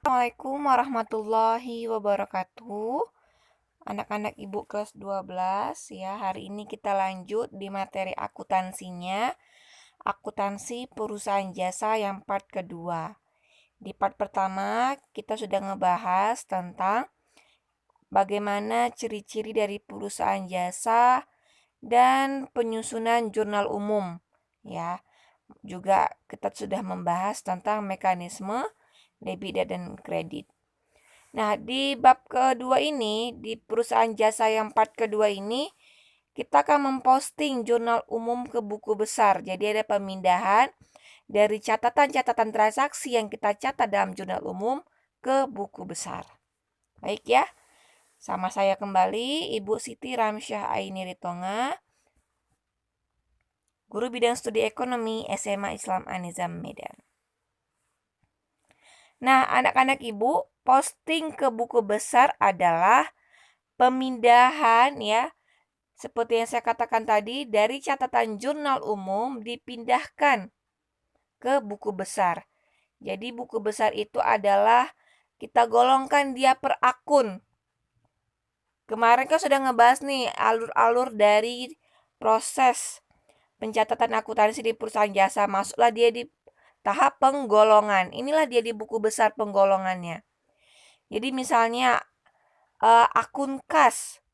Assalamualaikum warahmatullahi wabarakatuh. Anak-anak Ibu kelas 12 ya. Hari ini kita lanjut di materi akuntansinya. Akuntansi perusahaan jasa yang part kedua. Di part pertama kita sudah ngebahas tentang bagaimana ciri-ciri dari perusahaan jasa dan penyusunan jurnal umum ya. Juga kita sudah membahas tentang mekanisme debit dan kredit. Nah, di bab kedua ini, di perusahaan jasa yang part kedua ini, kita akan memposting jurnal umum ke buku besar. Jadi ada pemindahan dari catatan-catatan transaksi yang kita catat dalam jurnal umum ke buku besar. Baik ya, sama saya kembali Ibu Siti Ramsyah Aini Ritonga, Guru Bidang Studi Ekonomi SMA Islam An-Nizam Medan. Nah, anak-anak Ibu, posting ke buku besar adalah pemindahan ya, seperti yang saya katakan tadi, dari catatan jurnal umum dipindahkan ke buku besar. Jadi buku besar itu adalah kita golongkan dia per akun. Kemarin kan sudah ngebahas nih alur-alur dari proses pencatatan akuntansi di perusahaan jasa. Masuklah dia di tahap penggolongan. Inilah dia di buku besar penggolongannya. Jadi misalnya akun kas.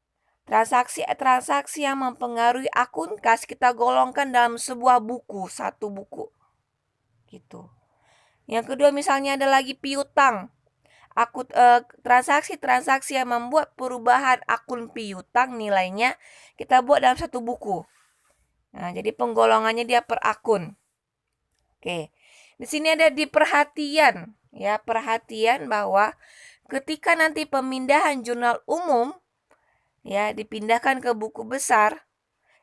Transaksi yang mempengaruhi akun kas kita golongkan dalam sebuah buku, satu buku. Gitu. Yang kedua misalnya ada lagi piutang. Transaksi yang membuat perubahan akun piutang nilainya kita buat dalam satu buku. Nah, jadi penggolongannya dia per akun. Oke. Di sini ada di perhatian, ya, perhatian bahwa ketika nanti pemindahan jurnal umum ya dipindahkan ke buku besar,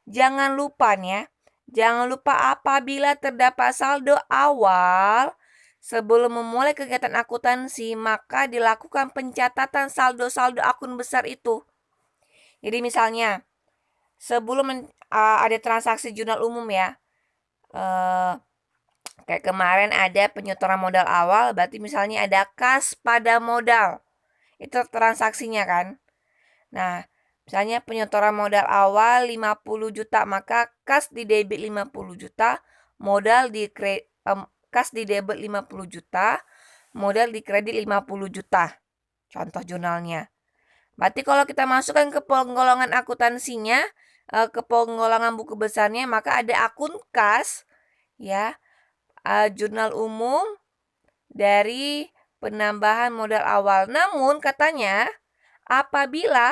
jangan lupa apabila terdapat saldo awal sebelum memulai kegiatan akuntansi, maka dilakukan pencatatan saldo-saldo akun besar itu. Jadi misalnya sebelum ada transaksi jurnal umum ya, kayak kemarin ada penyetoran modal awal, berarti misalnya ada kas pada modal, itu transaksinya kan. Nah, misalnya penyetoran modal awal 50 juta, maka kas di debit 50 juta, kas di debit 50 juta, modal di kredit 50 juta. Contoh jurnalnya. Berarti kalau kita masukkan ke penggolongan akuntansinya, ke penggolongan buku besarnya, maka ada akun kas, ya, jurnal umum dari penambahan modal awal. Namun katanya apabila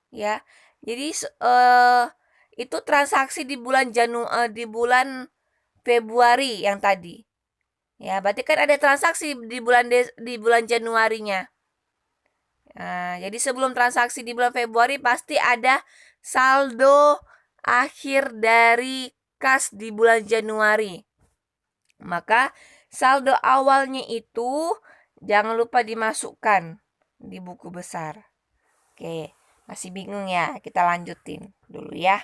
ya, jadi itu transaksi di bulan Februari yang tadi. Ya, berarti kan ada transaksi di bulan Januarinya. Nah, jadi sebelum transaksi di bulan Februari pasti ada saldo akhir dari kas di bulan Januari. Maka saldo awalnya itu jangan lupa dimasukkan di buku besar. Oke, masih bingung ya? Kita lanjutin dulu ya.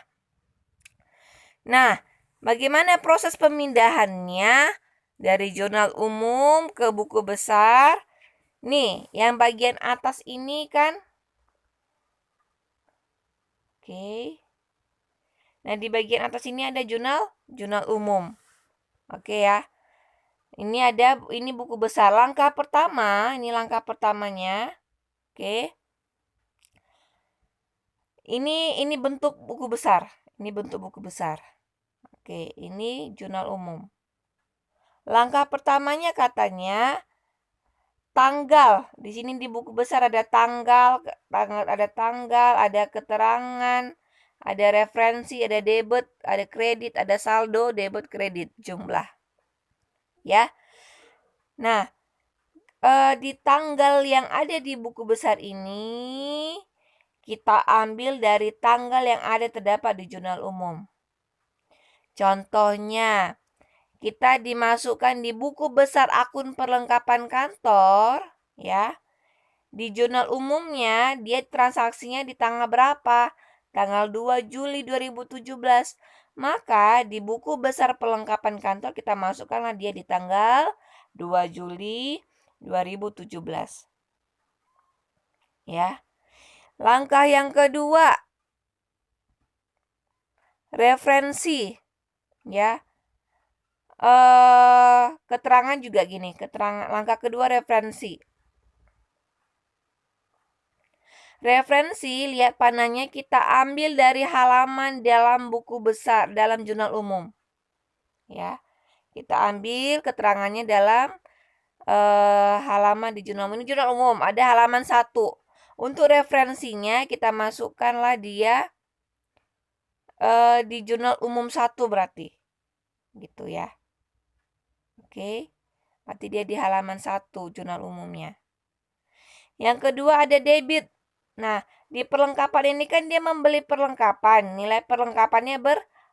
Nah, bagaimana proses pemindahannya dari jurnal umum ke buku besar? Nih, yang bagian atas ini kan. Oke. Nah, di bagian atas ini ada jurnal umum. Oke ya. Ini buku besar. Langkah pertama, ini langkah pertamanya. Oke. Ini bentuk buku besar. Ini bentuk buku besar. Oke, ini jurnal umum. Langkah pertamanya katanya tanggal. Di sini di buku besar ada tanggal, ada keterangan, ada referensi, ada debit, ada kredit, ada saldo, debit, kredit, jumlah. Ya. Nah, di tanggal yang ada di buku besar ini kita ambil dari tanggal yang ada terdapat di jurnal umum. Contohnya, kita dimasukkan di buku besar akun perlengkapan kantor, ya. Di jurnal umumnya, dia transaksinya di tanggal berapa? Tanggal 2 Juli 2017. Maka di buku besar perlengkapan kantor kita masukkanlah dia di tanggal 2 Juli 2017. Ya. Langkah yang kedua, referensi. Ya. Keterangan juga gini, langkah kedua referensi. Referensi, lihat panahnya kita ambil dari halaman dalam buku besar, dalam jurnal umum. Ya. Kita ambil keterangannya dalam halaman di jurnal umum. Ini jurnal umum, ada halaman 1. Untuk referensinya kita masukkanlah dia di jurnal umum 1 berarti. Gitu ya. Oke. Berarti dia di halaman 1 jurnal umumnya. Yang kedua ada debit. Nah, di perlengkapan ini kan dia membeli perlengkapan. Nilai perlengkapannya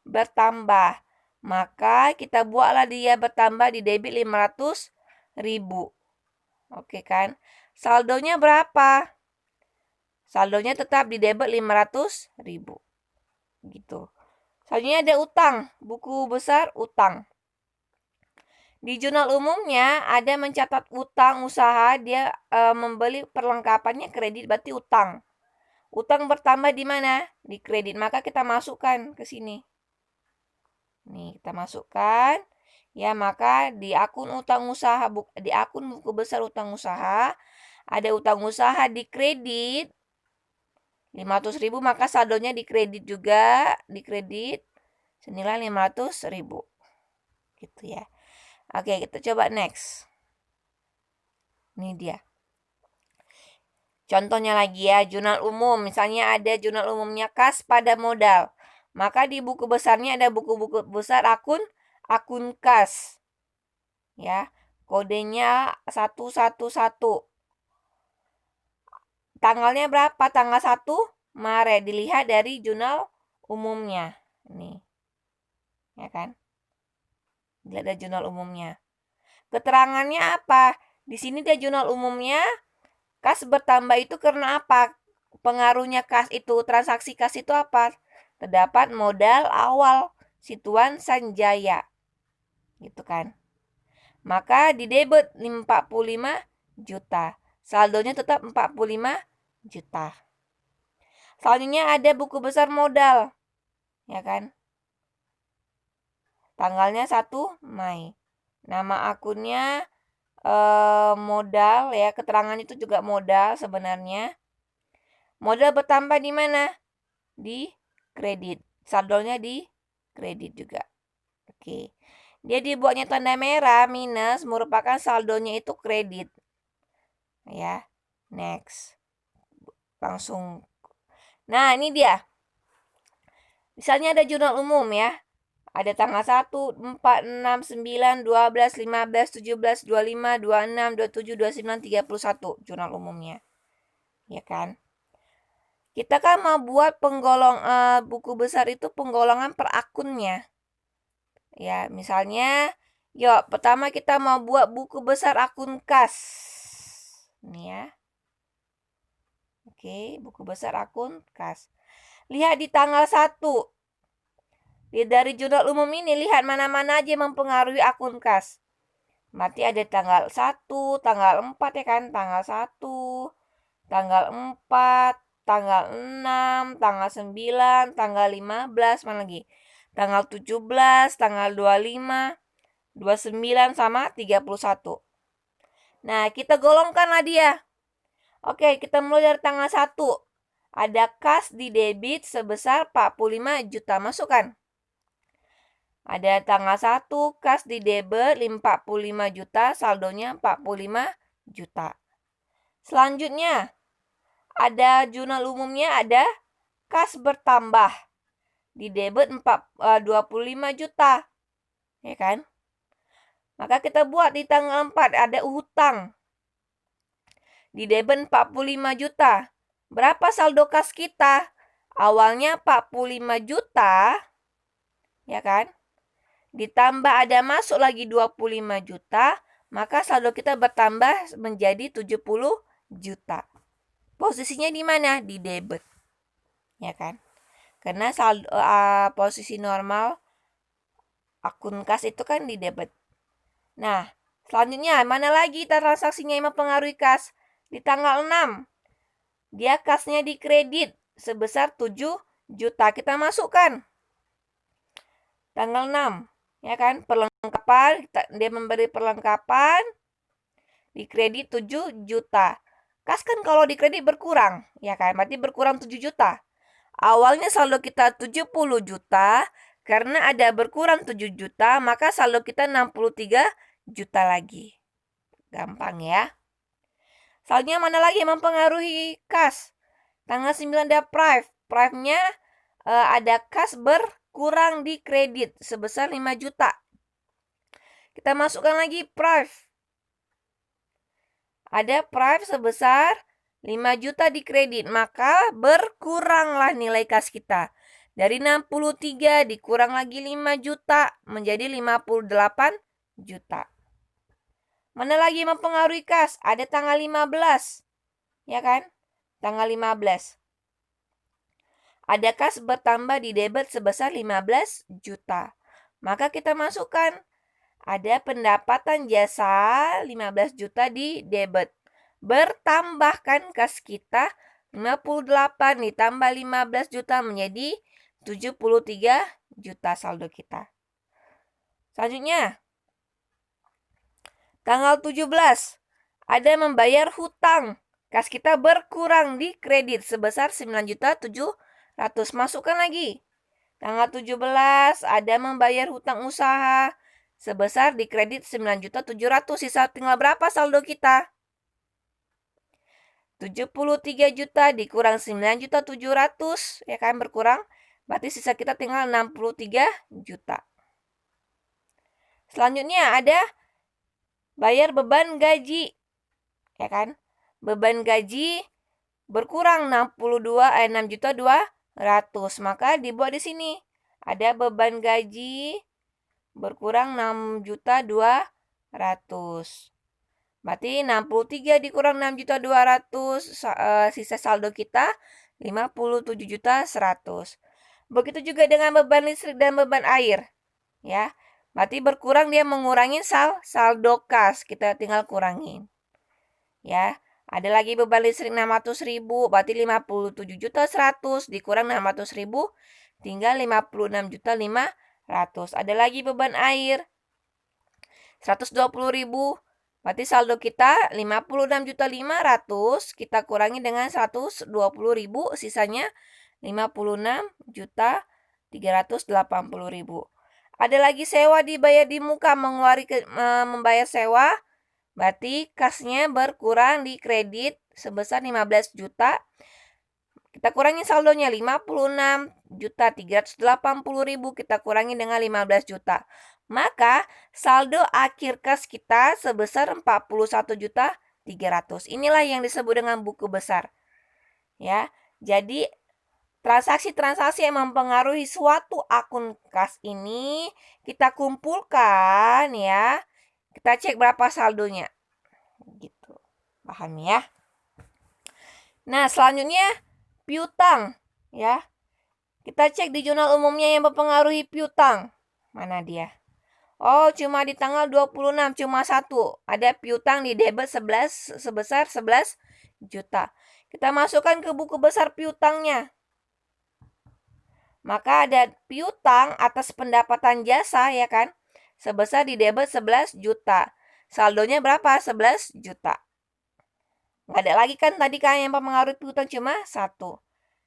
bertambah. Maka kita buatlah dia bertambah di debit 500.000. Oke kan? Saldonya berapa? Saldonya tetap di debit 500.000. Gitu. Selanjutnya ada utang. Buku besar utang. Di jurnal umumnya ada mencatat utang usaha, dia membeli perlengkapannya kredit berarti utang. Utang bertambah di mana? Di kredit. Maka kita masukkan ke sini. Nih, kita masukkan. Ya, maka di akun utang usaha, di akun buku besar utang usaha, ada utang usaha di kredit 500.000, maka saldonya di kredit juga, di kredit senilai 500.000. Gitu ya. Oke, kita coba next. Ini dia. Contohnya lagi ya, jurnal umum. Misalnya ada jurnal umumnya kas pada modal. Maka di buku besarnya ada buku-buku besar akun kas. Ya, kodenya 111. Tanggalnya berapa? Tanggal 1 Maret. Dilihat dari jurnal umumnya. Nih. Ya kan? Dilihat dari jurnal umumnya. Keterangannya apa? Di sini dia jurnal umumnya. Kas bertambah itu karena apa? Pengaruhnya kas itu, transaksi kas itu apa? Terdapat modal awal Situan Sanjaya. Gitu kan. Maka di debit 45 juta. Saldonya tetap 45 juta. Selanjutnya ada buku besar modal. Ya kan? Tanggalnya 1 Mei. Nama akunnya modal ya, keterangan itu juga modal sebenarnya. Modal bertambah di mana? Di kredit. Saldonya di kredit juga. Oke. Dia dibuatnya tanda merah minus merupakan saldonya itu kredit. Ya. Next. Langsung. Nah, ini dia. Misalnya ada jurnal umum ya. Ada tanggal 1, 4, 6, 9, 12, 15, 17, 25, 26, 27, 29, 31 jurnal umumnya. Ya kan? Kita kan mau buat buku besar itu penggolongan per akunnya. Ya, misalnya, yuk pertama kita mau buat buku besar akun kas. Ini ya. Oke, buku besar akun kas. Lihat di tanggal 1. Dari jurnal umum ini, lihat mana-mana aja mempengaruhi akun kas. Berarti ada tanggal 1, tanggal 4 ya kan? Tanggal 1, tanggal 4, tanggal 6, tanggal 9, tanggal 15, mana lagi? Tanggal 17, tanggal 25, 29 sama 31. Nah, kita golongkanlah dia. Oke, kita mulai dari tanggal 1. Ada kas di debit sebesar 45 juta. Masukkan. Ada tanggal 1, kas di debit 45 juta, saldonya 45 juta. Selanjutnya, ada jurnal umumnya, ada kas bertambah. Di debit 25 juta. Ya kan? Maka kita buat di tanggal 4, ada hutang. Di debit 45 juta. Berapa saldo kas kita? Awalnya 45 juta. Ya kan? Ditambah ada masuk lagi 25 juta. Maka saldo kita bertambah menjadi 70 juta. Posisinya di mana? Di debit. Ya kan? Karena saldo posisi normal akun kas itu kan di debit. Nah, Selanjutnya, mana lagi transaksinya yang mempengaruhi kas? Di tanggal 6, dia kasnya di kredit sebesar 7 juta. Kita masukkan. Tanggal 6, ya kan? Perlengkapan, dia memberi perlengkapan di kredit 7 juta. Kas kan kalau di kredit berkurang, ya kan? Berarti berkurang 7 juta. Awalnya saldo kita 70 juta, karena ada berkurang 7 juta, maka saldo kita 63 juta lagi. Gampang ya. Selanjutnya mana lagi yang mempengaruhi kas? Tanggal 9 ada prive. Prive-nya ada kas berkurang di kredit sebesar 5 juta. Kita masukkan lagi prive. Ada prive sebesar 5 juta di kredit, maka berkuranglah nilai kas kita. Dari 63 dikurang lagi 5 juta menjadi 58 juta. Mana lagi yang mempengaruhi kas? Ada tanggal 15. Ya kan? Tanggal 15. Ada kas bertambah di debit sebesar 15 juta. Maka kita masukkan. Ada pendapatan jasa 15 juta di debit. Bertambahkan kas kita 58 ditambah 15 juta menjadi 73 juta saldo kita. Selanjutnya, tanggal 17, ada membayar hutang. Kas kita berkurang di kredit sebesar 9.700.000. Masukkan lagi. Tanggal 17, ada membayar hutang usaha sebesar di kredit 9.700.000. Sisa tinggal berapa saldo kita? 73 juta dikurang 9.700.000, ya kan, berkurang. Berarti sisa kita tinggal 63 juta. Selanjutnya ada bayar beban gaji, ya kan? Beban gaji berkurang 6.200.000, maka dibuat di sini. Ada beban gaji berkurang 6.200.000. Berarti 63 dikurang 6.200.000, sisa saldo kita 57.100.000. Begitu juga dengan beban listrik dan beban air, ya. Berarti berkurang, dia mengurangi saldo kas, kita tinggal kurangin. Ya, ada lagi beban listrik 600.000, berarti 57.100.000 dikurang 600.000 tinggal 56.500.000. Ada lagi beban air 120.000, berarti saldo kita 56.500.000, kita kurangi dengan 120.000, sisanya 56.380.000. Ada lagi sewa dibayar di muka, membayar sewa, berarti kasnya berkurang di kredit sebesar 15 juta. Kita kurangi saldonya 56.380.000, kita kurangi dengan 15 juta. Maka saldo akhir kas kita sebesar 41.300.000. Inilah yang disebut dengan buku besar. Ya. Jadi transaksi-transaksi yang mempengaruhi suatu akun kas ini kita kumpulkan, ya. Kita cek berapa saldonya. Gitu. Paham ya? Nah, selanjutnya piutang, ya. Kita cek di jurnal umumnya yang mempengaruhi piutang. Mana dia? Oh, cuma di tanggal 26, cuma satu. Ada piutang di debit sebesar 11 juta. Kita masukkan ke buku besar piutangnya. Maka ada piutang atas pendapatan jasa, ya kan? Sebesar di debit 11 juta. Saldonya berapa? 11 juta. Nggak ada lagi kan tadi kan yang mempengaruhi piutang, cuma satu.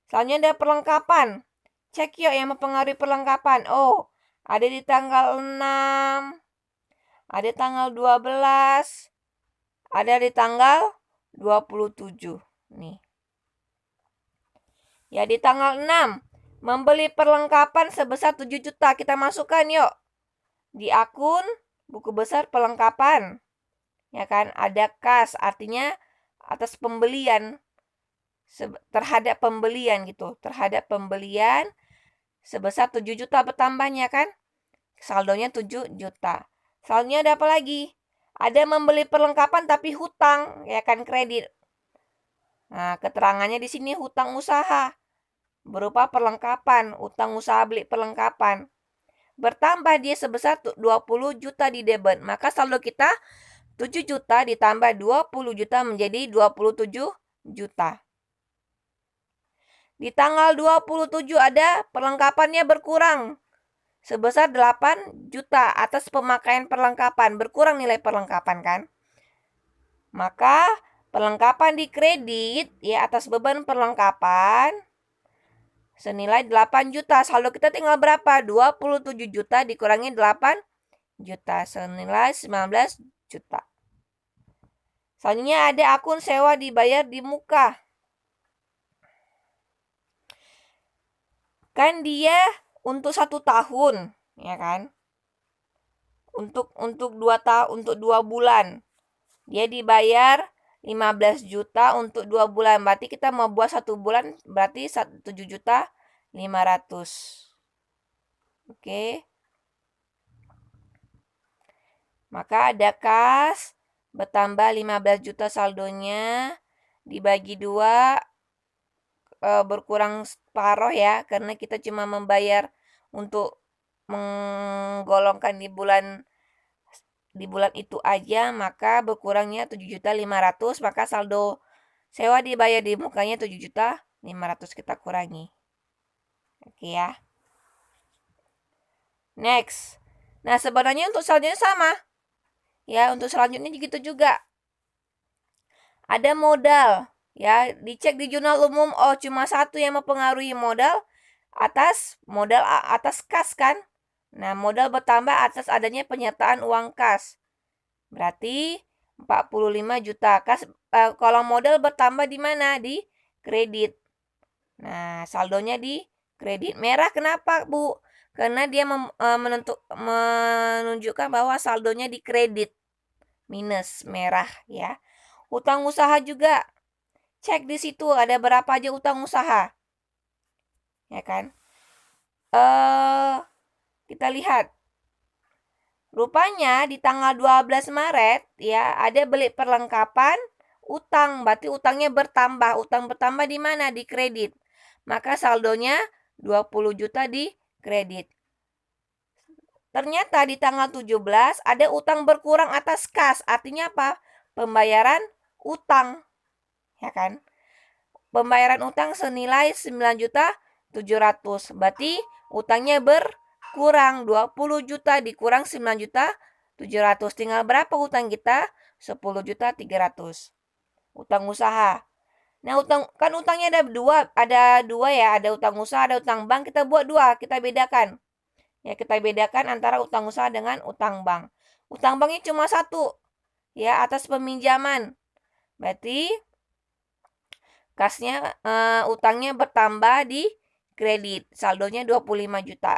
Selanjutnya ada perlengkapan. Cek yuk yang mempengaruhi perlengkapan. Oh, ada di tanggal 6, ada tanggal 12, ada di tanggal 27. Nih. Ya, di tanggal 6, membeli perlengkapan sebesar 7 juta. Kita masukkan yuk. Di akun buku besar perlengkapan. Ya kan, ada kas, artinya atas pembelian, terhadap pembelian gitu. Terhadap pembelian sebesar 7 juta bertambahnya kan. Saldonya 7 juta. Selanjutnya ada apa lagi? Ada membeli perlengkapan tapi hutang, ya kan, kredit. Nah, keterangannya di sini hutang usaha. Berupa perlengkapan, utang usaha beli perlengkapan. Bertambah dia sebesar 20 juta di debit. Maka saldo kita 7 juta ditambah 20 juta menjadi 27 juta. Di tanggal 27 ada perlengkapannya berkurang sebesar 8 juta atas pemakaian perlengkapan. Berkurang nilai perlengkapan kan? Maka perlengkapan dikredit ya atas beban perlengkapan senilai 8 juta. Saldo kita tinggal berapa? 27 juta dikurangi 8 juta senilai 19 juta. Selanjutnya ada akun sewa dibayar di muka. Kan dia untuk 1 tahun, ya kan? Untuk 2 bulan. Dia dibayar 15 juta untuk 2 bulan. Berarti kita mau buat 1 bulan berarti 7 juta 500. Oke. Maka ada kas bertambah 15 juta saldonya dibagi 2 berkurang separuh ya, karena kita cuma membayar untuk menggolongkan di bulan itu aja, maka berkurangnya 7.500.000, maka saldo sewa dibayar di mukanya 7.500.000 kita kurangi. Oke ya. Next. Nah, sebenarnya untuk selanjutnya sama. Ya, untuk selanjutnya begitu juga. Ada modal. Ya, dicek di jurnal umum, oh cuma 1 yang mempengaruhi modal atas kas kan. Nah, modal bertambah atas adanya penyertaan uang kas. Berarti 45 juta. Kas kalau modal bertambah di mana? Di kredit. Nah, saldonya di kredit. Merah kenapa, Bu? Karena dia menunjukkan bahwa saldonya di kredit. Minus merah ya. Utang usaha juga. Cek di situ ada berapa aja utang usaha. Ya kan? Kita lihat. Rupanya di tanggal 12 Maret ya ada beli perlengkapan utang. Berarti utangnya bertambah. Utang bertambah di mana? Di kredit. Maka saldonya 20 juta di kredit. Ternyata di tanggal 17 ada utang berkurang atas kas. Artinya apa? Pembayaran utang. Ya kan? Pembayaran utang senilai 9.700.000. Berarti utangnya berkurang 20 juta dikurang 9.700.000. Tinggal berapa utang kita? 10.300.000. Utang usaha. Nah, utangnya ada dua ya, ada utang usaha, ada utang bank. Kita buat 2, kita bedakan. Ya, kita bedakan antara utang usaha dengan utang bank. Utang banknya cuma 1. Ya, atas peminjaman. Berarti kasnya utangnya bertambah di kredit. Saldonya 25 juta.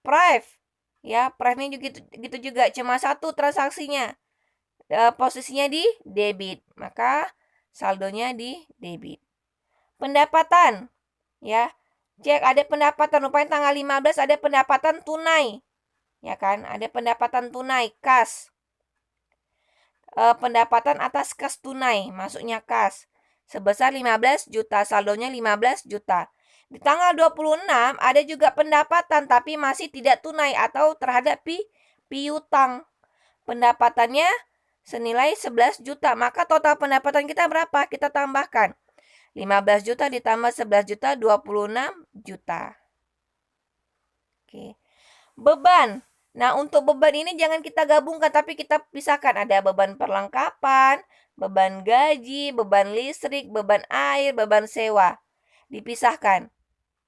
Prive. Ya, prive-nya gitu juga cuma 1 transaksinya. Posisinya di debit. Maka saldonya di debit. Pendapatan. Ya. Cek ada pendapatan. Rupanya tanggal 15 ada pendapatan tunai. Ya kan? Ada pendapatan tunai, kas. Pendapatan atas kas tunai. Masuknya kas. Sebesar 15 juta. Saldonya 15 juta. Di tanggal 26 ada juga pendapatan tapi masih tidak tunai atau terhadap piutang. Pendapatannya senilai 11 juta. Maka total pendapatan kita berapa? Kita tambahkan. 15 juta ditambah 11 juta, 26 juta. Oke. Beban. Nah, untuk beban ini jangan kita gabungkan, tapi kita pisahkan. Ada beban perlengkapan, beban gaji, beban listrik, beban air, beban sewa. Dipisahkan.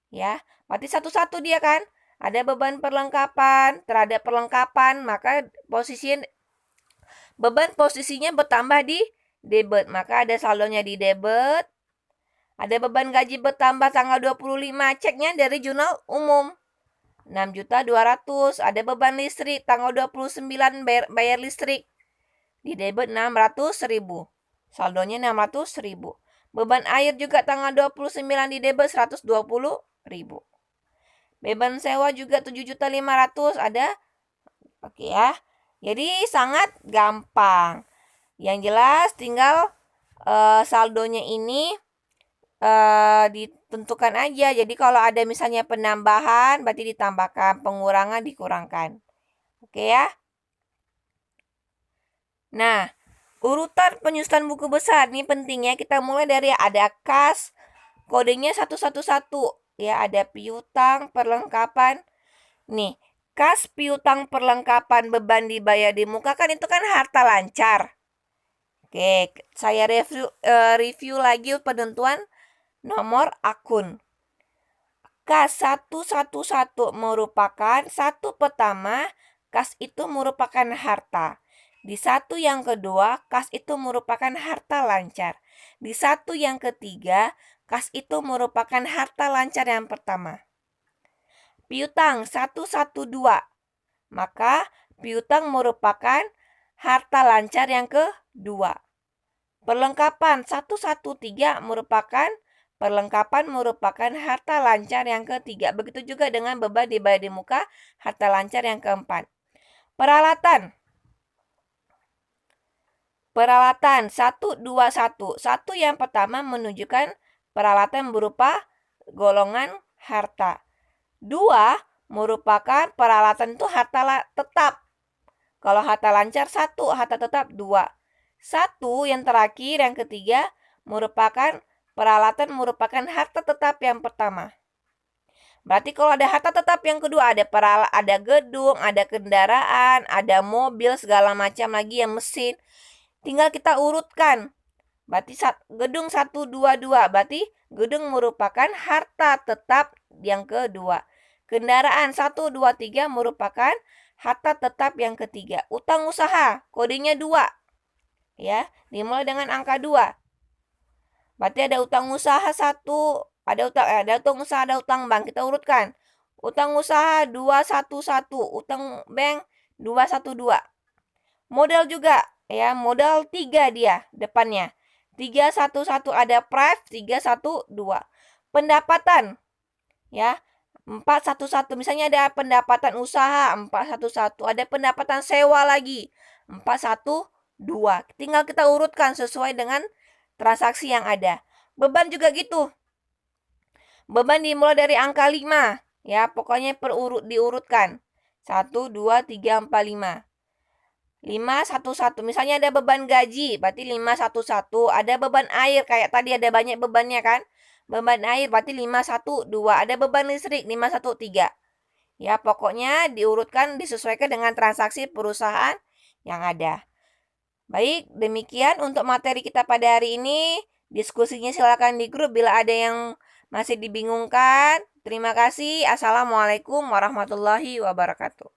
Ya, berarti satu-satu dia kan. Ada beban perlengkapan, terhadap perlengkapan, maka beban posisinya bertambah di debit. Maka ada saldonya di debit. Ada beban gaji bertambah tanggal 25, ceknya dari jurnal umum. 6.200.000. Ada beban listrik tanggal 29 bayar listrik. Di debit 600.000. Saldonya 600.000. Beban air juga tanggal 29 di debit 120.000. Beban sewa juga 7.500.000 ada. Oke ya. Jadi sangat gampang. Yang jelas tinggal saldonya ini ditentukan aja. Jadi kalau ada misalnya penambahan berarti ditambahkan, pengurangan dikurangkan. Oke ya. Nah, Urutan penyusunan buku besar ini pentingnya kita mulai dari ada kas, kodenya 111 ya, ada piutang perlengkapan. Nih, kas piutang perlengkapan beban dibayar di muka kan itu kan harta lancar. Oke, saya review lagi penentuan nomor akun. Kas 111 merupakan satu pertama, kas itu merupakan harta. Di satu yang kedua, kas itu merupakan harta lancar. Di satu yang ketiga, kas itu merupakan harta lancar yang pertama. Piutang 112. Maka piutang merupakan harta lancar yang kedua. Perlengkapan 113 merupakan harta lancar yang ketiga. Begitu juga dengan beban dibayar di muka, harta lancar yang keempat. Peralatan 121. Satu yang pertama menunjukkan peralatan berupa golongan harta. 2 merupakan peralatan itu harta tetap. Kalau harta lancar 1, harta tetap 2. 1 yang terakhir, yang ketiga, merupakan peralatan merupakan harta tetap yang pertama. Berarti kalau ada harta tetap yang kedua, ada gedung, ada kendaraan, ada mobil, segala macam lagi yang mesin. Tinggal kita urutkan. Berarti gedung 122, berarti gedung merupakan harta tetap yang kedua. Kendaraan 123 merupakan harta tetap yang ketiga. Utang usaha, kodenya 2. Ya, dimulai dengan angka 2. Berarti ada utang usaha 1, ada utang usaha, ada utang bank. Kita urutkan. Utang usaha 211, utang bank 212. Modal juga, ya, modal 3 dia depannya. 311 ada prive, 312. Pendapatan, ya, 411. Misalnya ada pendapatan usaha 411, ada pendapatan sewa lagi 412. Tinggal kita urutkan sesuai dengan transaksi yang ada. Beban juga gitu. Beban dimulai dari angka 5, ya, pokoknya diurutkan. 1 2 3 4 5. 511. Misalnya ada beban gaji, berarti 511. Ada beban air, kayak tadi ada banyak bebannya kan? Beban air berarti 512. Ada beban listrik 513. Ya, pokoknya diurutkan disesuaikan dengan transaksi perusahaan yang ada. Baik, demikian untuk materi kita pada hari ini. Diskusinya silakan di grup bila ada yang masih dibingungkan. Terima kasih. Assalamualaikum warahmatullahi wabarakatuh.